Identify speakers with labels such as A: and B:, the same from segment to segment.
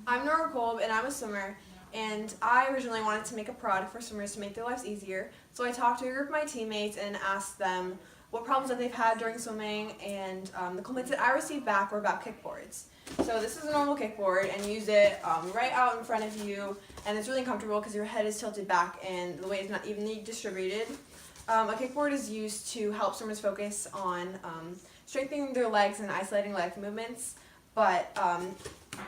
A: I'm Norah Kolb and I'm a swimmer, and I originally wanted to make a product for swimmers to make their lives easier. So I talked to a group of my teammates and asked them what problems that they've had during swimming, and the comments that I received back were about kickboards. So this is a normal kickboard, and you use it right out in front of you, and it's really uncomfortable because your head is tilted back and the weight is not evenly distributed. A kickboard is used to help swimmers focus on strengthening their legs and isolating leg movements, but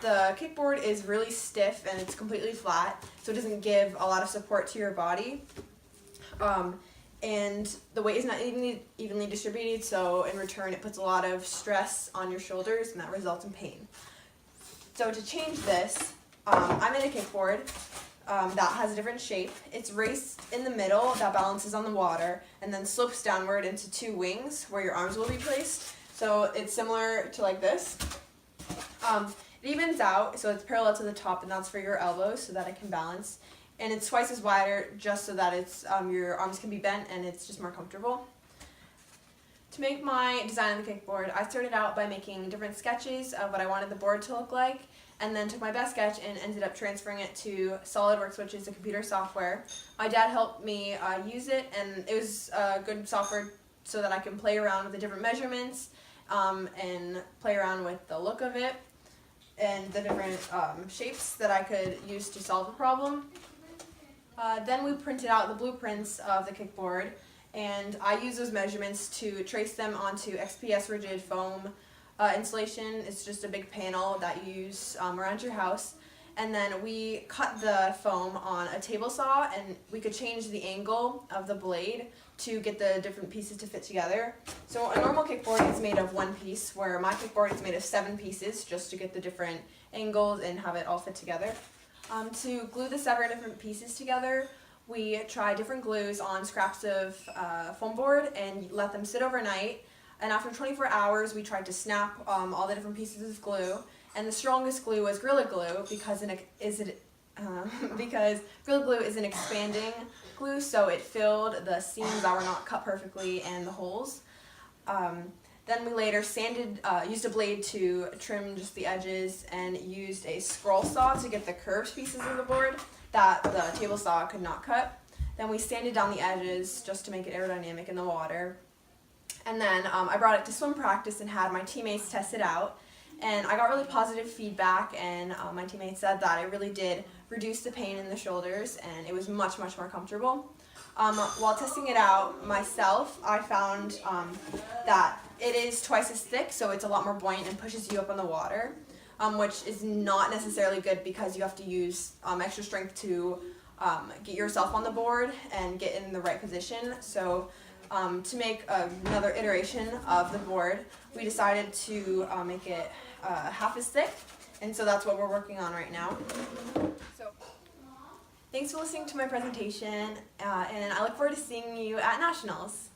A: the kickboard is really stiff and it's completely flat, so it doesn't give a lot of support to your body. And the weight is not evenly distributed, so in return it puts a lot of stress on your shoulders, and that results in pain. So to change this, I'm in a kickboard that has a different shape. It's raised in the middle that balances on the water and then slopes downward into two wings where your arms will be placed. So it's similar to like this. It evens out, so it's parallel to the top, and that's for your elbows so that it can balance. And it's twice as wider just so that it's your arms can be bent and it's just more comfortable. To make my design of the kickboard, I started out by making different sketches of what I wanted the board to look like, and then took my best sketch and ended up transferring it to SolidWorks, which is a computer software. My dad helped me use it, and it was good software so that I can play around with the different measurements and play around with the look of it and the different shapes that I could use to solve a problem. Then we printed out the blueprints of the kickboard, and I used those measurements to trace them onto XPS rigid foam insulation. It's just a big panel that you use around your house. And then we cut the foam on a table saw, and we could change the angle of the blade to get the different pieces to fit together. So a normal kickboard is made of one piece, where my kickboard is made of 7 pieces just to get the different angles and have it all fit together. To glue the 7 different pieces together, we tried different glues on scraps of foam board and let them sit overnight. And after 24 hours, we tried to snap all the different pieces of glue. And the strongest glue was Gorilla Glue because Gorilla Glue is an expanding glue, so it filled the seams that were not cut perfectly and the holes. Then we later used a blade to trim just the edges, and used a scroll saw to get the curved pieces of the board that the table saw could not cut. Then we sanded down the edges just to make it aerodynamic in the water. And then I brought it to swim practice and had my teammates test it out. And I got really positive feedback, and my teammates said that it really did reduce the pain in the shoulders, and it was much, much more comfortable. While testing it out myself, I found that it is twice as thick, so it's a lot more buoyant and pushes you up on the water, which is not necessarily good because you have to use extra strength to get yourself on the board and get in the right position. So to make another iteration of the board, we decided to make it half as thick, and so that's what we're working on right now. So, thanks for listening to my presentation, and I look forward to seeing you at Nationals.